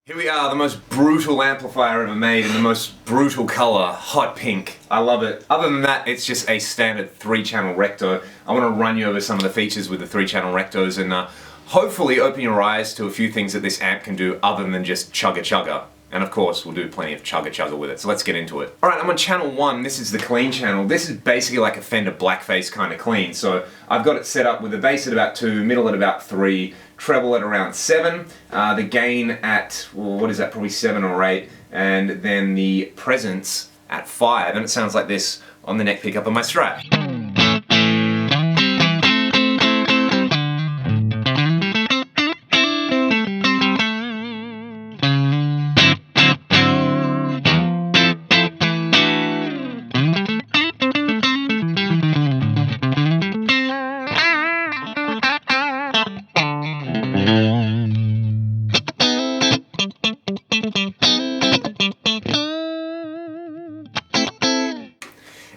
Here we are, the most brutal amplifier ever made in the most brutal color, hot pink. I love it. Other than that, it's just a standard 3-channel recto. I want to run you over some of the features with the 3-channel rectos and hopefully open your eyes to a few things that this amp can do other than just chugga chugga. And of course, we'll do plenty of chugga chugga with it, so let's get into it. Alright, I'm on channel 1, this is the clean channel. This is basically like a Fender Blackface kind of clean. So I've got it set up with the bass at about 2, middle at about 3, treble at around 7, the gain at, well, what is that, probably 7 or 8, and then the presence at 5, and it sounds like this on the neck pickup of my Strat.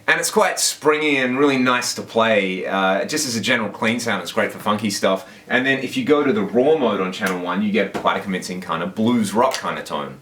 And it's quite springy and really nice to play. Just as a general clean sound, it's great for funky stuff. And then if you go to the raw mode on channel 1, you get quite a convincing kind of blues rock kind of tone.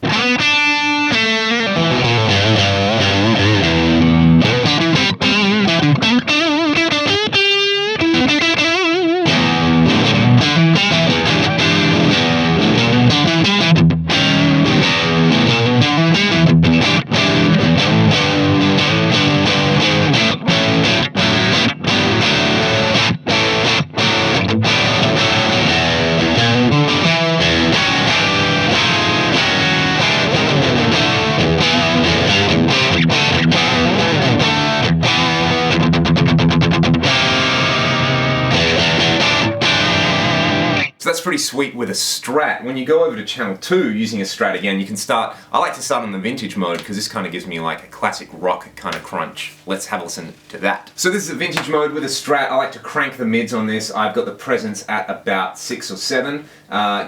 So that's pretty sweet with a Strat. When you go over to channel 2 using a Strat again, you can start, I like to start on the vintage mode because this kind of gives me like a classic rock kind of crunch. Let's have a listen to that. So this is a vintage mode with a Strat. I like to crank the mids on this. I've got the presence at about 6 or 7.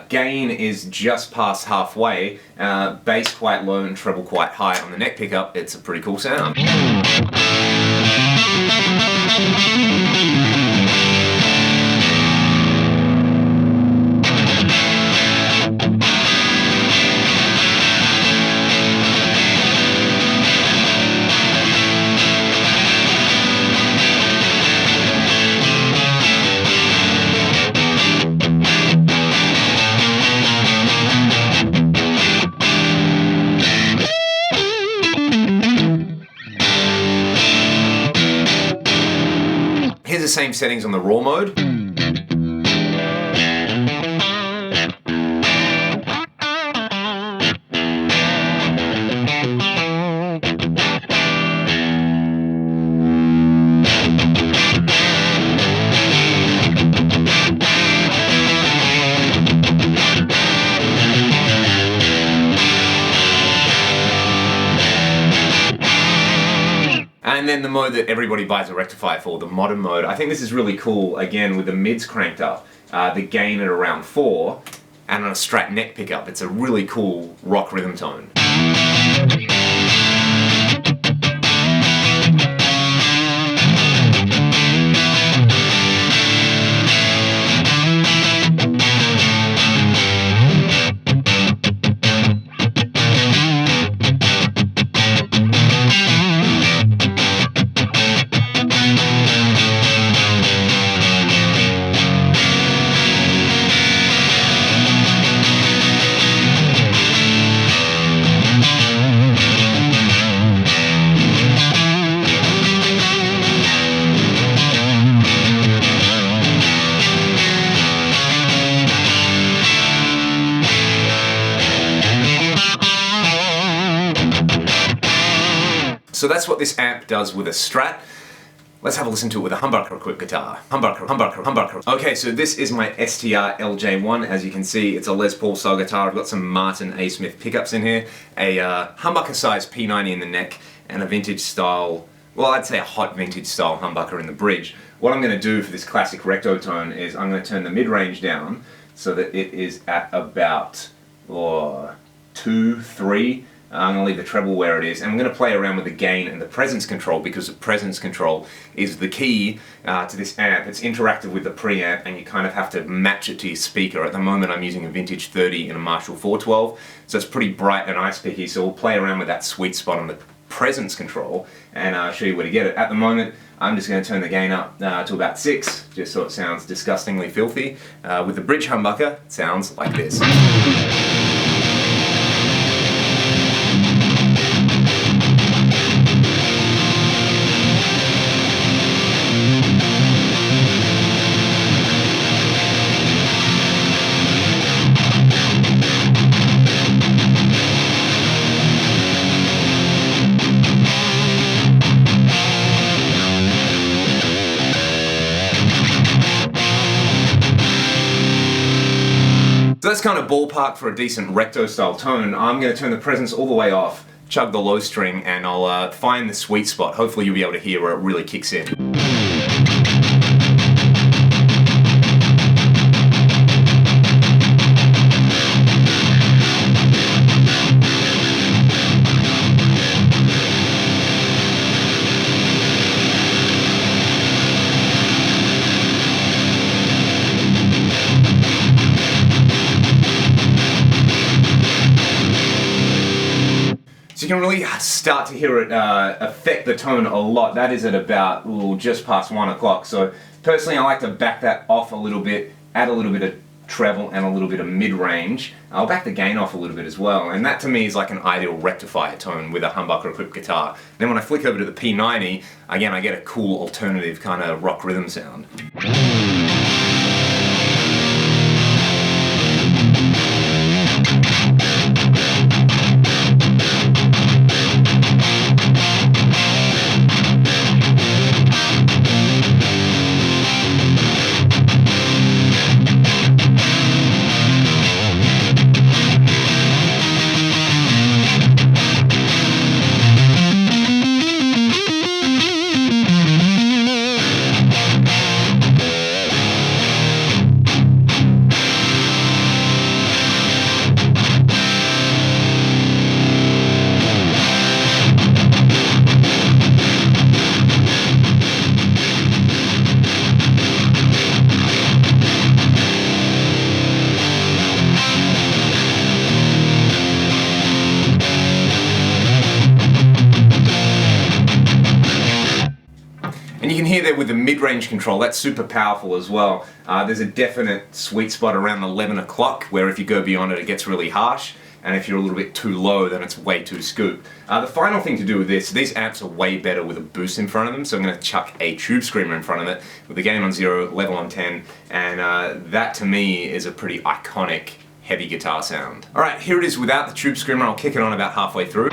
Gain is just past halfway. Bass quite low and treble quite high on the neck pickup. It's a pretty cool sound. Here's the same settings on the raw mode. And then the mode that everybody buys a rectifier for, the modern mode. I think this is really cool, again, with the mids cranked up, the gain at around 4, and on a Strat neck pickup. It's a really cool rock rhythm tone. So that's what this amp does with a Strat. Let's have a listen to it with a humbucker quick guitar. Humbucker. Okay, so this is my STR LJ1. As you can see, it's a Les Paul style guitar. I've got some Martin A. Smith pickups in here, a humbucker size P90 in the neck, and a vintage style, well, I'd say a hot vintage style humbucker in the bridge. What I'm going to do for this classic recto tone is I'm going to turn the mid-range down so that it is at about 2, 3, I'm going to leave the treble where it is, and I'm going to play around with the gain and the presence control, because the presence control is the key to this amp. It's interactive with the preamp, and you kind of have to match it to your speaker. At the moment I'm using a Vintage 30 and a Marshall 412, so it's pretty bright and ice picky, so we'll play around with that sweet spot on the presence control and show you where to get it. At the moment I'm just going to turn the gain up to about 6, just so it sounds disgustingly filthy. With the bridge humbucker, it sounds like this. So that's kind of ballpark for a decent recto style tone. I'm going to turn the presence all the way off, chug the low string, and I'll find the sweet spot. Hopefully you'll be able to hear where it really kicks in. So you can really start to hear it affect the tone a lot. That is at about just past 1 o'clock. So personally I like to back that off a little bit, add a little bit of treble and a little bit of mid-range. I'll back the gain off a little bit as well, and that to me is like an ideal rectifier tone with a humbucker equipped guitar. Then when I flick over to the P90, again I get a cool alternative kind of rock rhythm sound. And you can hear there with the mid-range control, that's super powerful as well. There's a definite sweet spot around 11 o'clock where if you go beyond it, it gets really harsh, and if you're a little bit too low, then it's way too scoop. The final thing to do with this, these amps are way better with a boost in front of them, so I'm going to chuck a tube screamer in front of it with the gain on 0, level on 10, and that to me is a pretty iconic heavy guitar sound. Alright, here it is without the tube screamer. I'll kick it on about halfway through.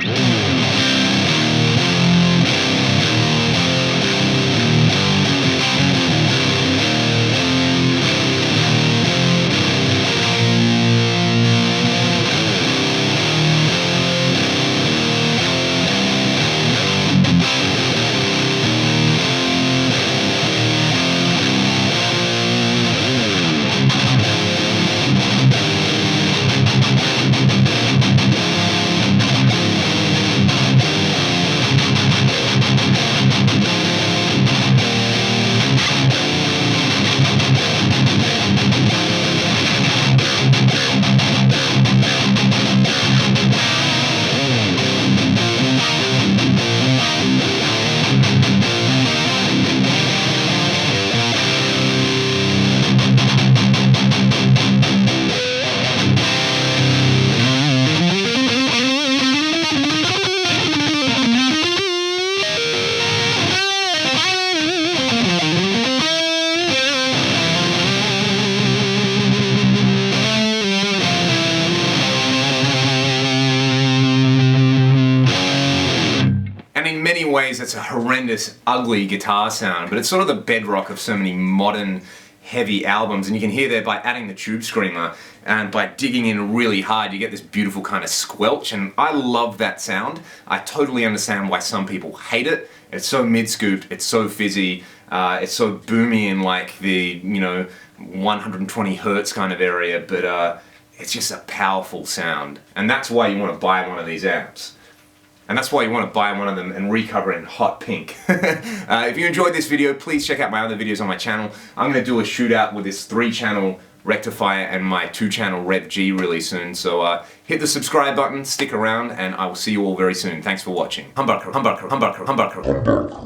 In many ways it's a horrendous, ugly guitar sound, but it's sort of the bedrock of so many modern heavy albums, and you can hear there by adding the tube screamer and by digging in really hard you get this beautiful kind of squelch, and I love that sound. I totally understand why some people hate it. It's so mid-scoop, it's so fizzy, it's so boomy in like the, 120 hertz kind of area, but it's just a powerful sound. And that's why you want to buy one of these amps. And that's why you want to buy one of them and recover it in hot pink. If you enjoyed this video, please check out my other videos on my channel. I'm going to do a shootout with this 3-channel rectifier and my 2-channel Rev G really soon. So hit the subscribe button, stick around, and I will see you all very soon. Thanks for watching. Humbucker, humbucker, humbucker, humbucker.